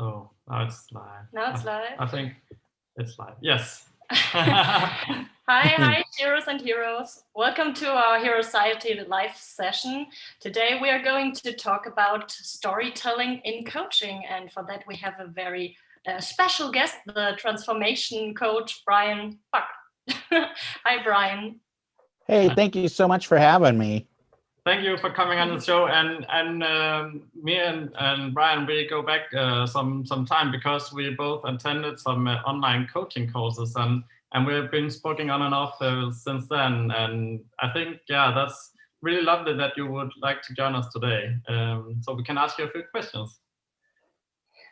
So now it's live. Now it's live. I think it's live. Yes. Hi, heroes and heroes. Welcome to our Herociety live session. Today we are going to talk about storytelling in coaching, and for that we have a very special guest, the transformation coach, Brian Buck. Hi, Brian. Hey, thank you so much for having me. Thank you for coming on the show. And me and Brian, we go back some time because we both attended some online coaching courses and we've been speaking on and off since then. And I think, that's really lovely that you would like to join us today. So we can ask you a few questions.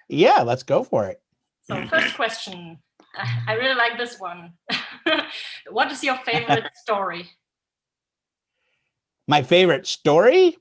Yeah, let's go for it. So first question, I really like this one. What is your favorite story? My favorite story?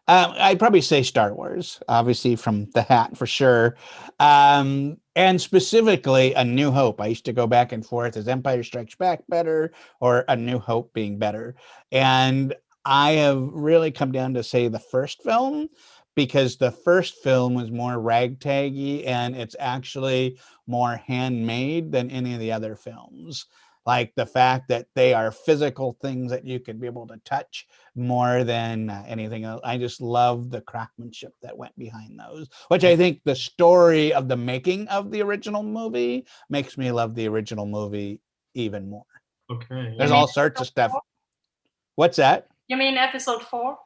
I'd probably say Star Wars, obviously from the hat for sure. And specifically A New Hope. I used to go back and forth. Is Empire Strikes Back better or A New Hope being better? And I have really come down to say the first film, because the first film was more ragtaggy and it's actually more handmade than any of the other films. Like the fact that they are physical things that you can be able to touch more than anything else. I just love the craftsmanship that went behind those, which I think the story of the making of the original movie makes me love the original movie even more. Okay. There's all sorts of stuff. 4? What's that? You mean episode 4?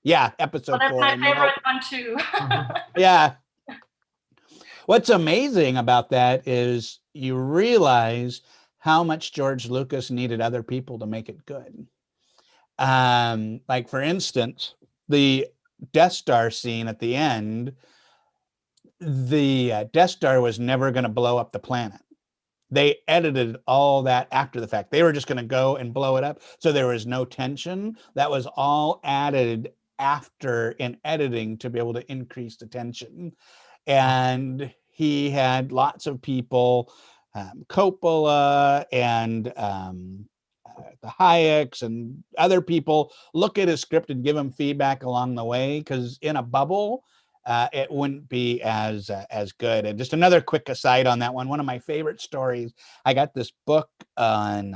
Yeah, episode 4. That's my favorite one too. Yeah. What's amazing about that is you realize how much George Lucas needed other people to make it good. Like for instance, the Death Star scene at the end, the Death Star was never going to blow up the planet. They edited all that after the fact. They were just going to go and blow it up. So there was no tension. That was all added after in editing to be able to increase the tension. And he had lots of people, Coppola and the Hayeks and other people, look at his script and give him feedback along the way, because in a bubble, it wouldn't be as good. And just another quick aside on that one of my favorite stories, I got this book on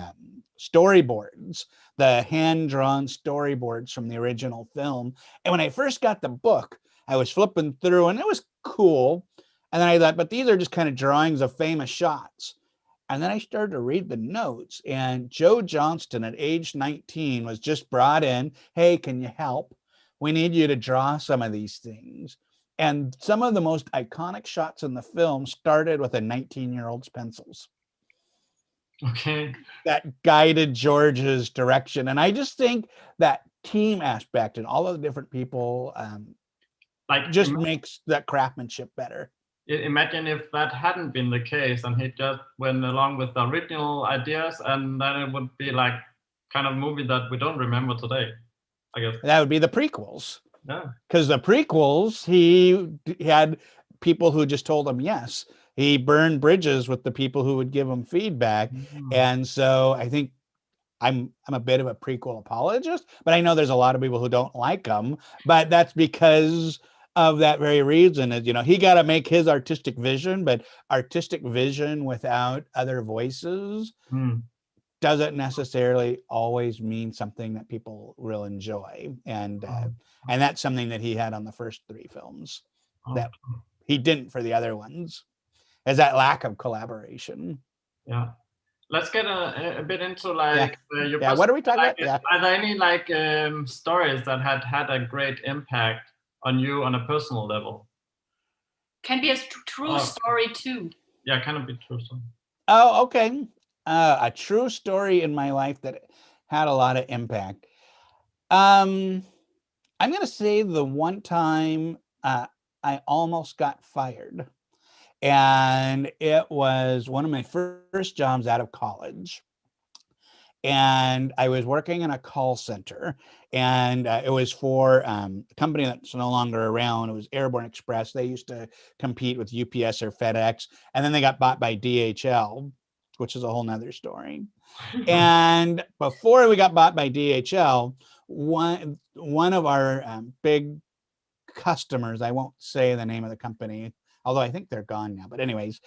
storyboards, the hand-drawn storyboards from the original film. And when I first got the book, I was flipping through and it was cool. And then I thought, but these are just kind of drawings of famous shots. And then I started to read the notes, and Joe Johnston at age 19 was just brought in. Hey, can you help? We need you to draw some of these things. And some of the most iconic shots in the film started with a 19-year-old's pencils. Okay. That guided George's direction. And I just think that team aspect and all of the different people just makes that craftsmanship better. Imagine if that hadn't been the case and he just went along with the original ideas, and then it would be like kind of movie that we don't remember today, I guess. That would be the prequels. Yeah. Because the prequels, he had people who just told him yes. He burned bridges with the people who would give him feedback. Mm-hmm. And so I think I'm a bit of a prequel apologist, but I know there's a lot of people who don't like them. But that's because of that very reason, is, he got to make his artistic vision, but artistic vision without other voices doesn't necessarily always mean something that people will enjoy. And that's something that he had on the first 3 films that he didn't for the other ones, is that lack of collaboration. Yeah. Let's get a bit into your what are we talking about? Yeah. Are there any stories that had a great impact on you on a personal level? Can be a true story too. Yeah, can it be true story? Oh, okay. A true story in my life that had a lot of impact. I'm going to say the one time I almost got fired. And it was one of my first jobs out of college. And I was working in a call center, and it was for a company that's no longer around. It was Airborne Express. They used to compete with UPS or FedEx, and then they got bought by DHL, which is a whole nother story. And before we got bought by DHL, one of our big customers, I won't say the name of the company, although I think they're gone now. But anyways,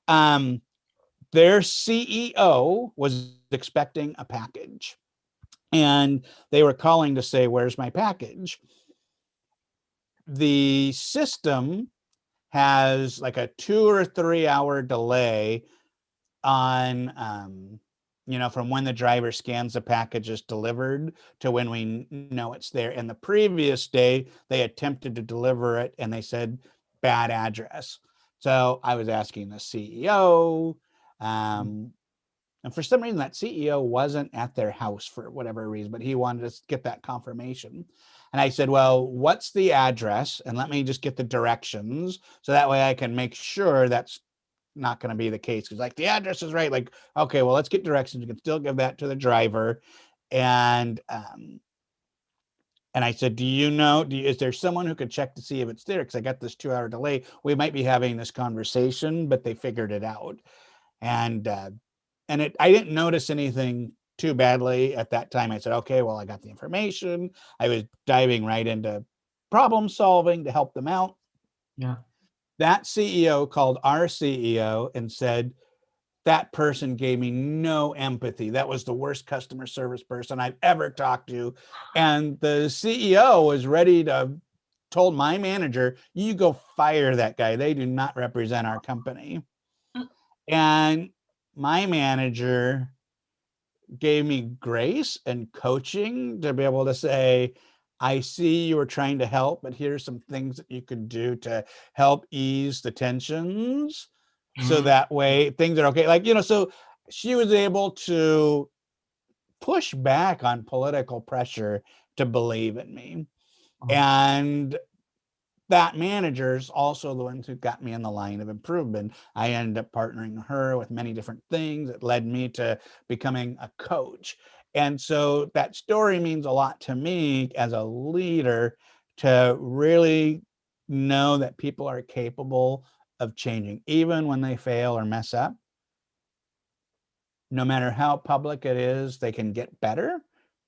their CEO was expecting a package, and they were calling to say, where's my package? The system has like a 2 or 3 hour delay on, from when the driver scans the package is delivered to when we know it's there. And the previous day, they attempted to deliver it and they said, bad address. So I was asking the CEO, and for some reason, that CEO wasn't at their house for whatever reason, but he wanted to get that confirmation. And I said, well, what's the address? And let me just get the directions so that way I can make sure that's not going to be the case. Because like the address is right. Like, okay, well, let's get directions. You can still give that to the driver. And I said, do you know, is there someone who could check to see if it's there? Because I got this 2 hour delay. We might be having this conversation, but they figured it out. And I didn't notice anything too badly at that time. I said, okay, well, I got the information. I was diving right into problem solving to help them out. Yeah. That CEO called our CEO and said, that person gave me no empathy. That was the worst customer service person I've ever talked to. And the CEO was ready to told my manager, you go fire that guy. They do not represent our company. And my manager gave me grace and coaching to be able to say, I see you were trying to help, but here's some things that you could do to help ease the tensions. So that way things are okay. Like, so she was able to push back on political pressure to believe in me. And that manager's also the ones who got me in the line of improvement. I ended up partnering her with many different things that led me to becoming a coach. And so that story means a lot to me as a leader, to really know that people are capable of changing, even when they fail or mess up. No matter how public it is, they can get better,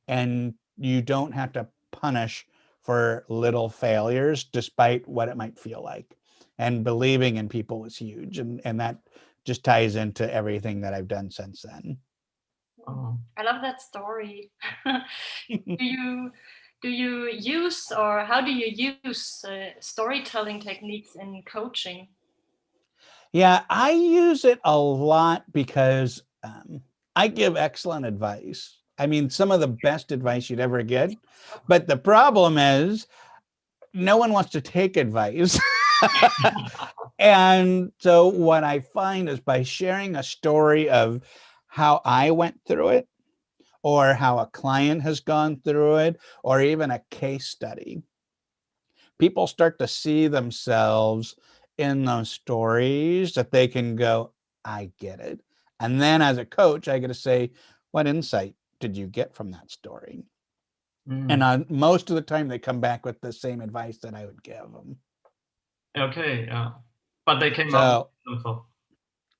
and you don't have to punish for little failures, despite what it might feel like. And believing in people was huge. And that just ties into everything that I've done since then. Oh. I love that story. do you use, or how do you use storytelling techniques in coaching? Yeah, I use it a lot because I give excellent advice. I mean, some of the best advice you'd ever get. But the problem is, no one wants to take advice. And so what I find is by sharing a story of how I went through it, or how a client has gone through it, or even a case study, people start to see themselves in those stories that they can go, I get it. And then as a coach, I get to say, what insight did you get from that story? And most of the time they come back with the same advice that I would give them. Okay, yeah. But they came up with themselves.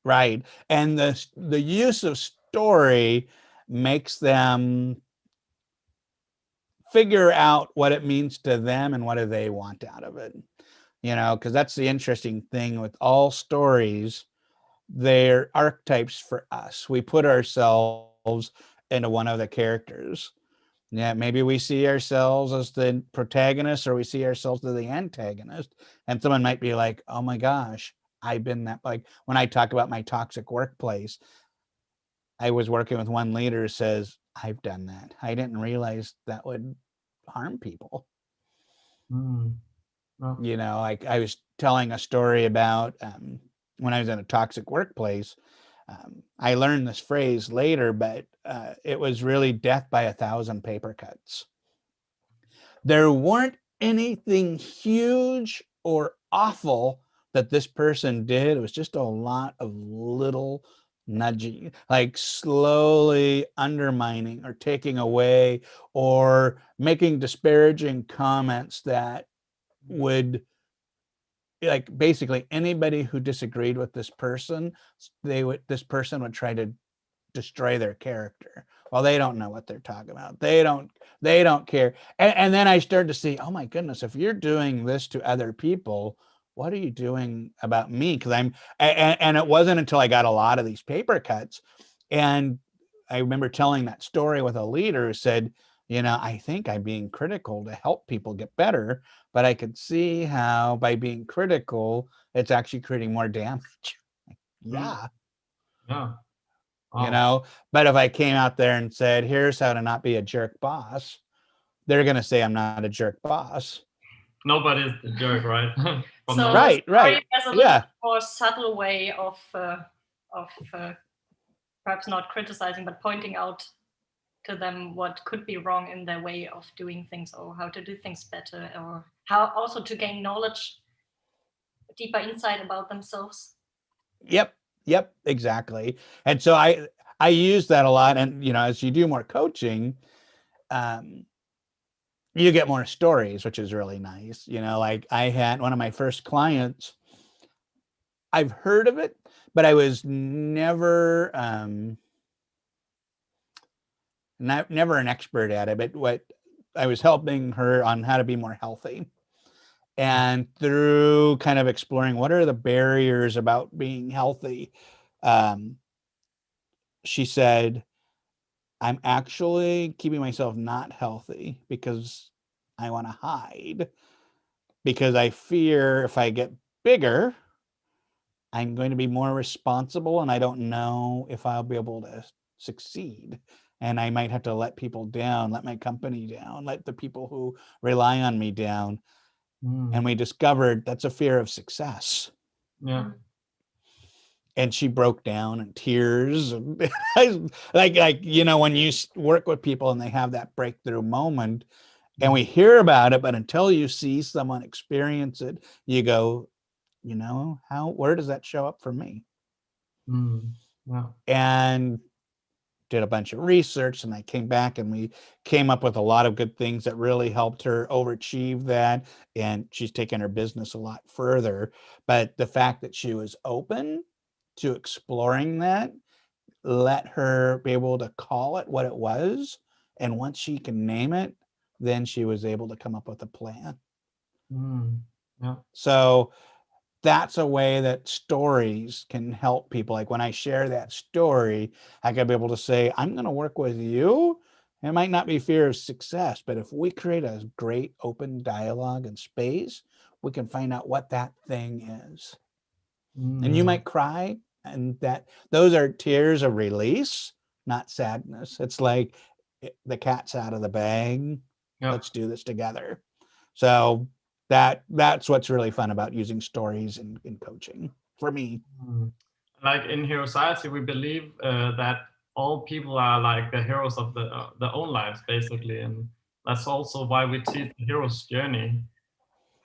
Right. And the use of story makes them figure out what it means to them and what do they want out of it. Because that's the interesting thing with all stories. They're archetypes for us. We put ourselves into one of the characters. Yeah, maybe we see ourselves as the protagonist, or we see ourselves as the antagonist. And someone might be like, oh my gosh, I've been that. Like when I talk about my toxic workplace, I was working with one leader who says, I've done that. I didn't realize that would harm people. Well, Like I was telling a story about when I was in a toxic workplace. I learned this phrase later, but it was really death by 1,000 paper cuts. There weren't anything huge or awful that this person did. It was just a lot of little nudging, like slowly undermining or taking away or making disparaging comments that would, like, basically anybody who disagreed with this person, this person would try to destroy their character. Well, they don't know what they're talking about. They don't care. And then I started to see, oh my goodness, if you're doing this to other people, what are you doing about me? Because and it wasn't until I got a lot of these paper cuts, and I remember telling that story with a leader who said, I think I'm being critical to help people get better, but I could see how by being critical, it's actually creating more damage. Yeah. Yeah. Wow. But if I came out there and said, here's how to not be a jerk boss, they're going to say I'm not a jerk boss. Nobody's a jerk, right? So Right. there's a little Yeah. more subtle way of perhaps not criticizing, but pointing out to them what could be wrong in their way of doing things, or how to do things better, or how also to gain knowledge, deeper insight about themselves. Yep, exactly. And so I use that a lot. And as you do more coaching, you get more stories, which is really nice. Like I had one of my first clients. I've heard of it, but I was never never an expert at it. But what I was helping her on how to be more healthy. And through kind of exploring what are the barriers about being healthy, she said, I'm actually keeping myself not healthy because I want to hide, because I fear if I get bigger, I'm going to be more responsible and I don't know if I'll be able to succeed. And I might have to let people down, let my company down, let the people who rely on me down. And we discovered that's a fear of success. Yeah. And she broke down in tears. like when you work with people and they have that breakthrough moment and we hear about it, but until you see someone experience it, you go, where does that show up for me? Yeah. And did a bunch of research, and I came back and we came up with a lot of good things that really helped her overachieve that. And she's taken her business a lot further. But the fact that she was open to exploring that let her be able to call it what it was. And once she can name it, then she was able to come up with a plan. Yeah. So that's a way that stories can help people. Like when I share that story, I could be able to say, I'm going to work with you. It might not be fear of success, but if we create a great open dialogue and space, we can find out what that thing is. And you might cry, and those are tears of release, not sadness. It's like the cat's out of the bag. Yeah. Let's do this together. So that's what's really fun about using stories in coaching for me. Like in Herociety, we believe that all people are like the heroes of their own lives, basically, and that's also why we teach the hero's journey.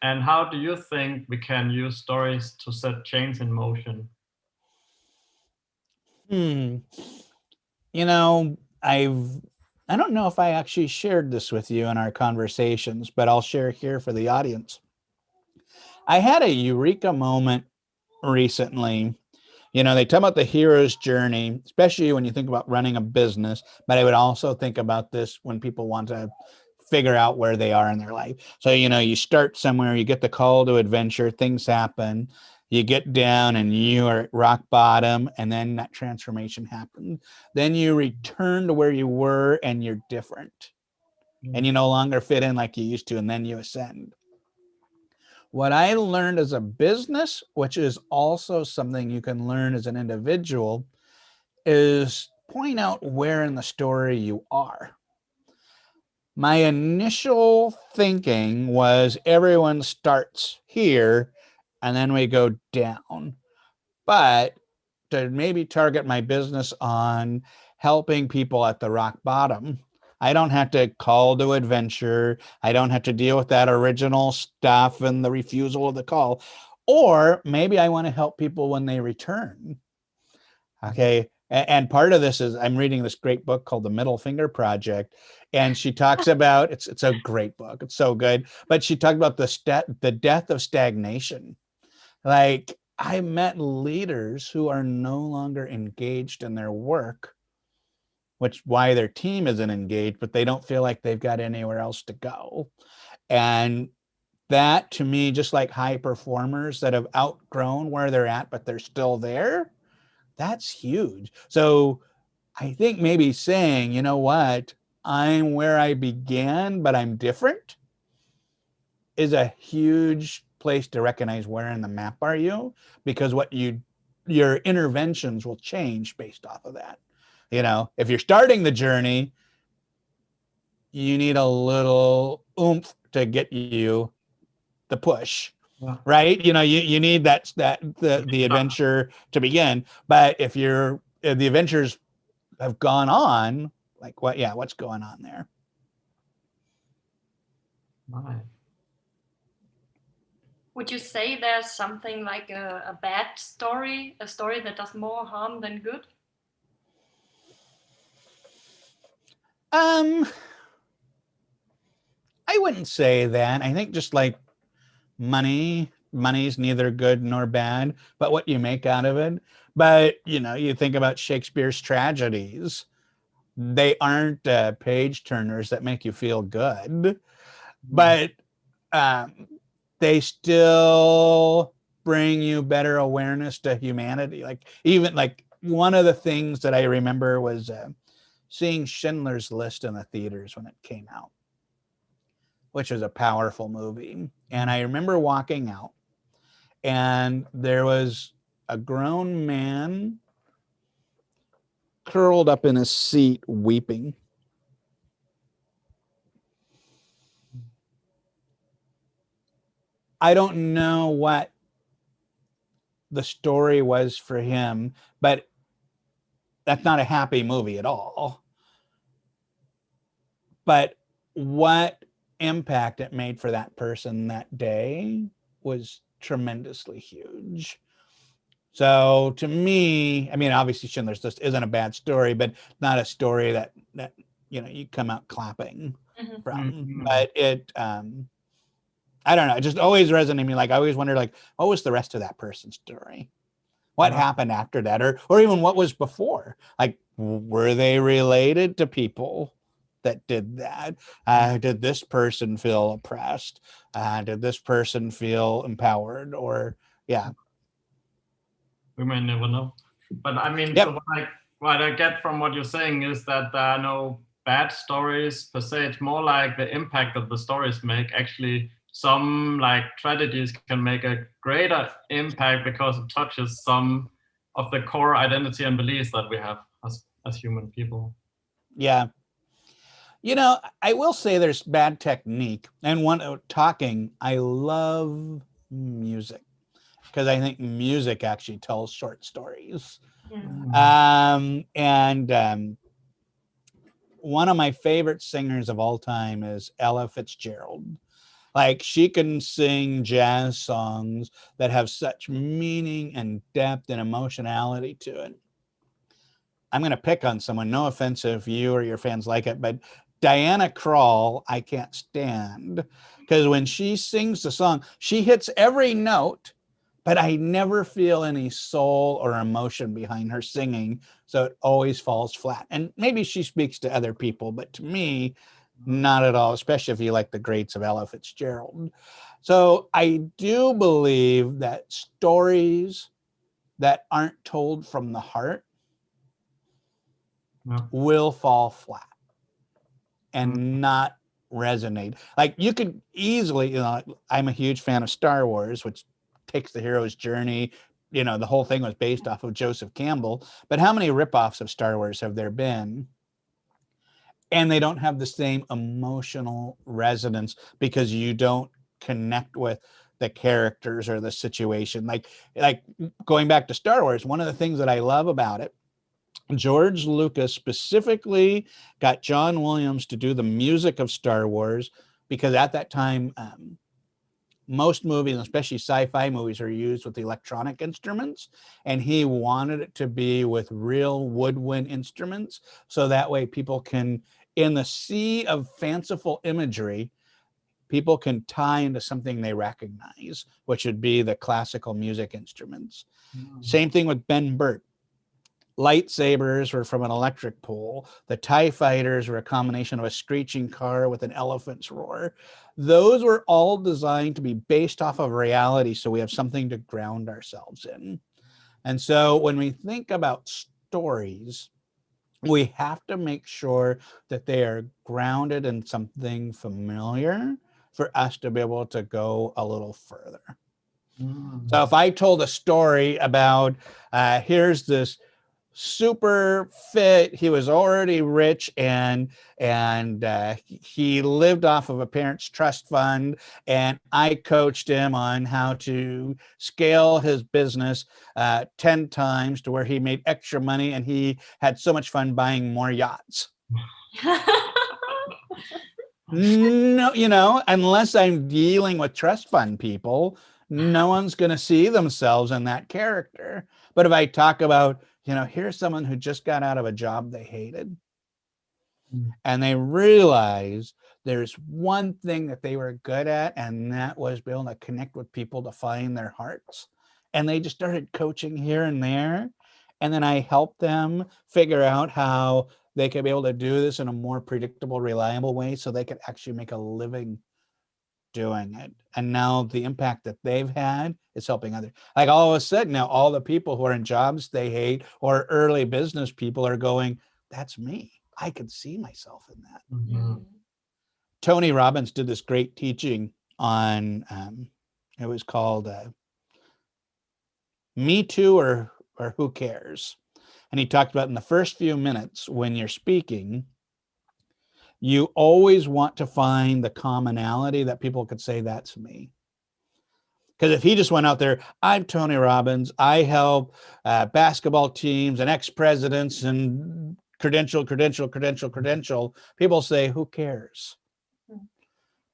And how do you think we can use stories to set change in motion? I don't know if I actually shared this with you in our conversations, but I'll share here for the audience. I had a eureka moment recently. They talk about the hero's journey, especially when you think about running a business, but I would also think about this when people want to figure out where they are in their life. So, you start somewhere, you get the call to adventure, things happen, you get down and you are at rock bottom, and then that transformation happens. Then you return to where you were and you're different and you no longer fit in like you used to, and then you ascend. What I learned as a business, which is also something you can learn as an individual, is point out where in the story you are. My initial thinking was everyone starts here and then we go down. But to maybe target my business on helping people at the rock bottom, I don't have to call to adventure. I don't have to deal with that original stuff and the refusal of the call. Or maybe I want to help people when they return. Okay. And part of this is I'm reading this great book called The Middle Finger Project. And she talks about it's a great book. It's so good. But she talked about the death of stagnation. Like I met leaders who are no longer engaged in their work, which why their team isn't engaged, but they don't feel like they've got anywhere else to go. And that to me, just like high performers that have outgrown where they're at, but they're still there, that's huge. So I think maybe saying, you know what, I'm where I began, but I'm different, is a huge place to recognize where in the map are you, because your interventions will change based off of that. You know, if you're starting the journey, you need a little oomph to get you the push. Yeah. Right? You know, you need the adventure to begin. But if the adventures have gone on, like what's going on there? Right. Would you say there's something like a bad story, a story that does more harm than good? I wouldn't say that. I think just like money's neither good nor bad, but what you make out of it. But you know, you think about Shakespeare's tragedies, they aren't page turners that make you feel good, but they still bring you better awareness to humanity. Like even like one of the things that I remember was seeing Schindler's List in the theaters when it came out, which was a powerful movie. And I remember walking out, and there was a grown man curled up in a seat weeping. I don't know what the story was for him, but that's not a happy movie at all. But what impact it made for that person that day was tremendously huge. So to me, I mean, obviously Schindler's List isn't a bad story, but not a story that you know you come out clapping from. But it I don't know, it just always resonated with me. Like I always wondered, like, what was the rest of that person's story? What happened after that, or even what was before? Like, were they related to people that did that? Did this person feel oppressed? Did this person feel empowered? Or we may never know. But I mean, Yep. what I get from what you're saying is that there are no bad stories per se. It's more like the impact that the stories make. Actually, some like tragedies can make a greater impact because it touches some of the core identity and beliefs that we have as human people. Yeah. You know, I will say there's bad technique. And talking, I love music, because I think music actually tells short stories. And one of my favorite singers of all time is Ella Fitzgerald. Like, she can sing jazz songs that have such meaning and depth and emotionality to it. I'm going to pick on someone, no offense if you or your fans like it, but Diana Krall, I can't stand, because when she sings the song, she hits every note, but I never feel any soul or emotion behind her singing. So it always falls flat. And maybe she speaks to other people, but to me, not at all, especially if you like the greats of Ella Fitzgerald. So I do believe that stories that aren't told from the heart will fall flat and not resonate. Like, you could easily, you know, I'm a huge fan of Star Wars, which takes the hero's journey. You know, the whole thing was based off of Joseph Campbell. But how many ripoffs of Star Wars have there been? And they don't have the same emotional resonance because you don't connect with the characters or the situation. Like going back to Star Wars, one of the things that I love about it, George Lucas specifically got John Williams to do the music of Star Wars, because at that time, most movies, especially sci-fi movies, are used with electronic instruments, and he wanted it to be with real woodwind instruments, so that way people can, in the sea of fanciful imagery, people can tie into something they recognize, which would be the classical music instruments. Same thing with Ben Burtt. lightsabers were from an electric pole. The TIE fighters were a combination of a screeching car with an elephant's roar. Those were all designed to be based off of reality, so we have something to ground ourselves in. And so when we think about stories, we have to make sure that they are grounded in something familiar for us to be able to go a little further. So if I told a story about here's this super fit, he was already rich, and he lived off of a parent's trust fund, and I coached him on how to scale his business 10 times to where he made extra money and he had so much fun buying more yachts. No, you know, unless I'm dealing with trust fund people, no one's going to see themselves in that character. But if I talk about, you know, here's someone who just got out of a job they hated, and they realize there's one thing that they were good at, and that was being able to connect with people to find their hearts. And they just started coaching here and there. And then I helped them figure out how they could be able to do this in a more predictable, reliable way so they could actually make a living doing it. And now the impact that they've had is helping others. Like all of a sudden now, all the people who are in jobs they hate or early business people are going, that's me. I could see myself in that. Tony Robbins did this great teaching on, it was called Me Too or Who Cares? And he talked about in the first few minutes when you're speaking, you always want to find the commonality that people could say, that's me. Because if he just went out there, I'm Tony Robbins, I help basketball teams and ex-presidents and credential, people say, who cares?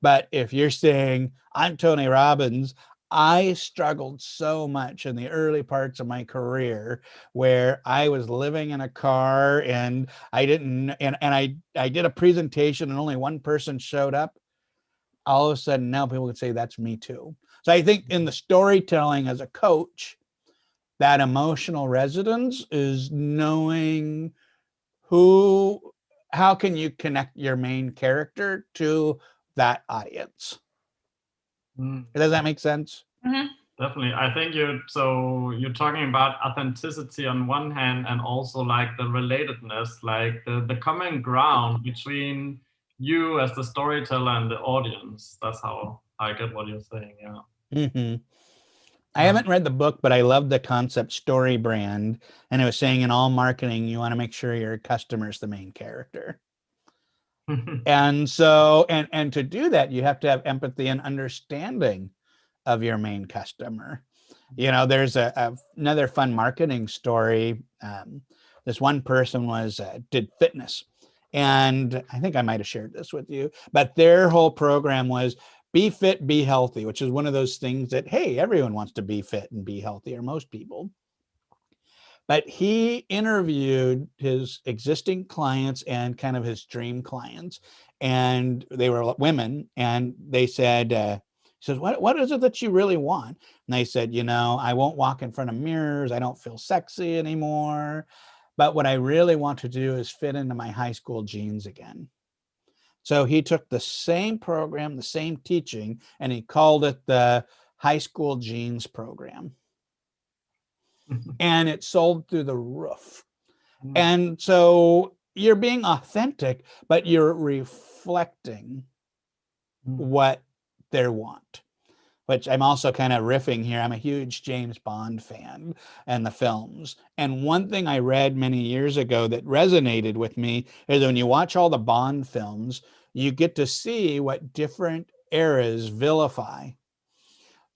But if you're saying, I'm Tony Robbins, I struggled so much in the early parts of my career where I was living in a car and I didn't, and I did a presentation and only one person showed up. All of a sudden now people can say that's me too. So I think in the storytelling as a coach, that emotional resonance is knowing how can you connect your main character to that audience? Does that make sense? Definitely. I think you're talking about authenticity on one hand, and also like the relatedness, like the common ground between you as the storyteller and the audience. That's how I get what you're saying. Yeah. I haven't read the book, but I love the concept story brand. And it was saying in all marketing, you want to make sure your customer is the main character. And so, and to do that, you have to have empathy and understanding of your main customer. You know, there's another fun marketing story. This one person did fitness, and I think I might have shared this with you, but their whole program was be fit, be healthy, which is one of those things that, hey, everyone wants to be fit and be healthy, or most people. But he interviewed his existing clients and kind of his dream clients, and they were women, and they said, he says, what is it that you really want? And they said, you know, I won't walk in front of mirrors. I don't feel sexy anymore. But what I really want to do is fit into my high school jeans again. So he took the same program, the same teaching, and he called it the high school jeans program. And it sold through the roof. And so you're being authentic, but you're reflecting what they want, which I'm also kind of riffing here. I'm a huge James Bond fan and the films. And one thing I read many years ago that resonated with me is when you watch all the Bond films, you get to see what different eras vilify.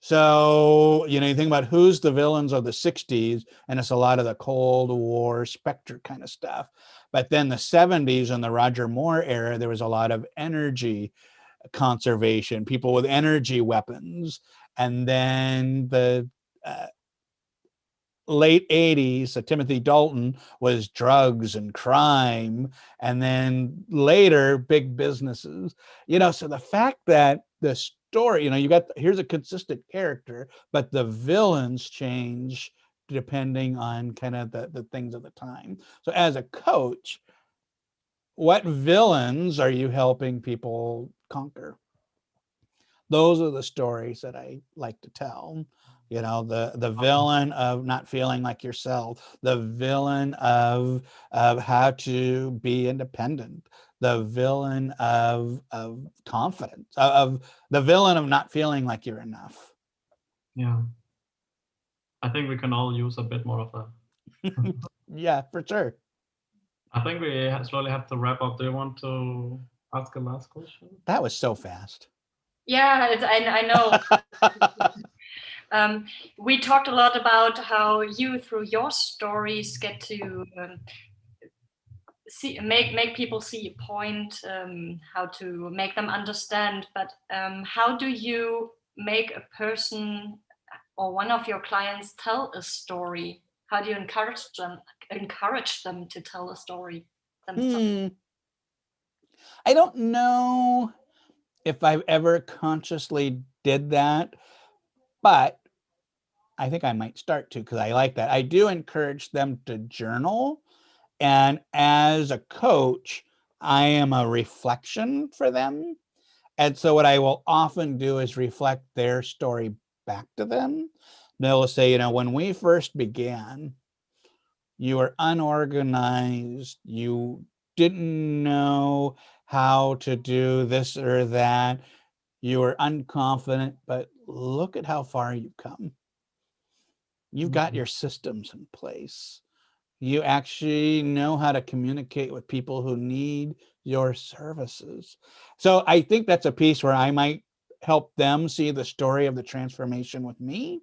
So, you know, you think about who's the villains of the 60s, and it's a lot of the Cold War Spectre kind of stuff. But then the 70s and the Roger Moore era, there was a lot of energy conservation, people with energy weapons. And then the late 80s, Timothy Dalton was drugs and crime. And then later, big businesses. You know, so the fact that the story, you know, here's a consistent character, but the villains change depending on kind of the things of the time. So as a coach, what villains are you helping people conquer? Those are the stories that I like to tell. You know, the villain of not feeling like yourself, the villain of how to be independent, the villain of confidence, of the villain of not feeling like you're enough. Yeah. I think we can all use a bit more of that. Yeah, for sure. I think we slowly have to wrap up. Do you want to ask a last question? That was so fast. Yeah, I know. We talked a lot about how you, through your stories, get to make people see a point, how to make them understand. But how do you make a person or one of your clients tell a story? How do you encourage them to tell a story themselves? I don't know if I've ever consciously did that, but I think I might start to, because I like that. I do encourage them to journal. And as a coach, I am a reflection for them. And so what I will often do is reflect their story back to them. They'll say, you know, when we first began, you were unorganized, you didn't know how to do this or that, you were unconfident, but look at how far you've come. You've got your systems in place. You actually know how to communicate with people who need your services. So I think that's a piece where I might help them see the story of the transformation with me.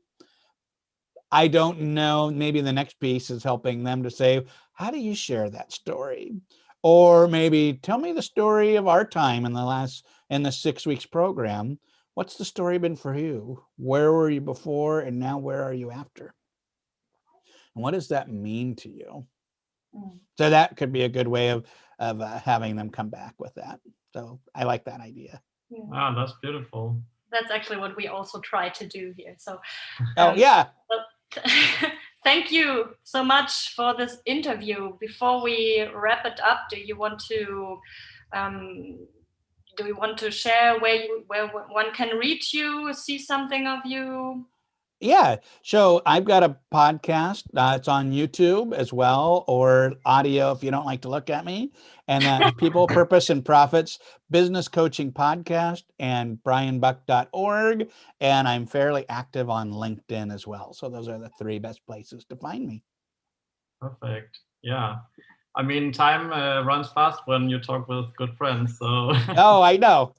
I don't know, maybe the next piece is helping them to say, how do you share that story? Or maybe tell me the story of our time in the 6 weeks program. What's the story been for you? Where were you before and now where are you after? And what does that mean to you? So that could be a good way of having them come back with that. So I like that idea. Wow, that's beautiful. That's actually what we also try to do here. So, yeah. Well, thank you so much for this interview. Before we wrap it up, do you want to share where one can reach you, see something of you? Yeah. So I've got a podcast. It's on YouTube as well, or audio if you don't like to look at me. And that's People, Purpose, and Profits Business Coaching Podcast and brianbuck.org. And I'm fairly active on LinkedIn as well. So those are the 3 best places to find me. Perfect. Yeah. I mean, time runs fast when you talk with good friends. So. Oh, I know.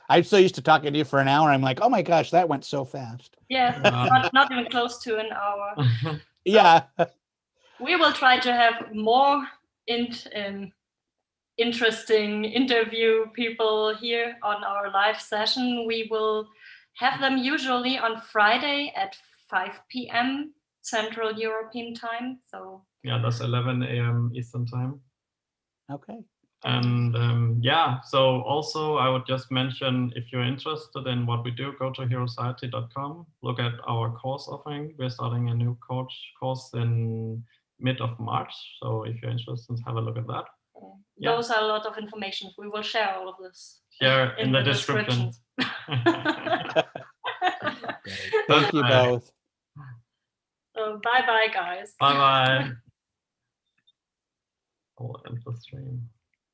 I'm so used to talking to you for an hour. I'm like, oh my gosh, that went so fast. Yeah, not even close to an hour. Yeah. We will try to have more interesting interview people here on our live session. We will have them usually on Friday at 5 p.m. Central European time. So yeah, that's 11 a.m. Eastern time. Okay. And yeah, so also I would just mention, if you're interested in what we do, go to herociety.com, look at our course offering. We're starting a new course in mid of March. So if you're interested, have a look at that. Yeah. Those are a lot of information. We will share all of this in the description. Thank you both. So bye-bye, guys. Bye-bye. Oh, end the stream.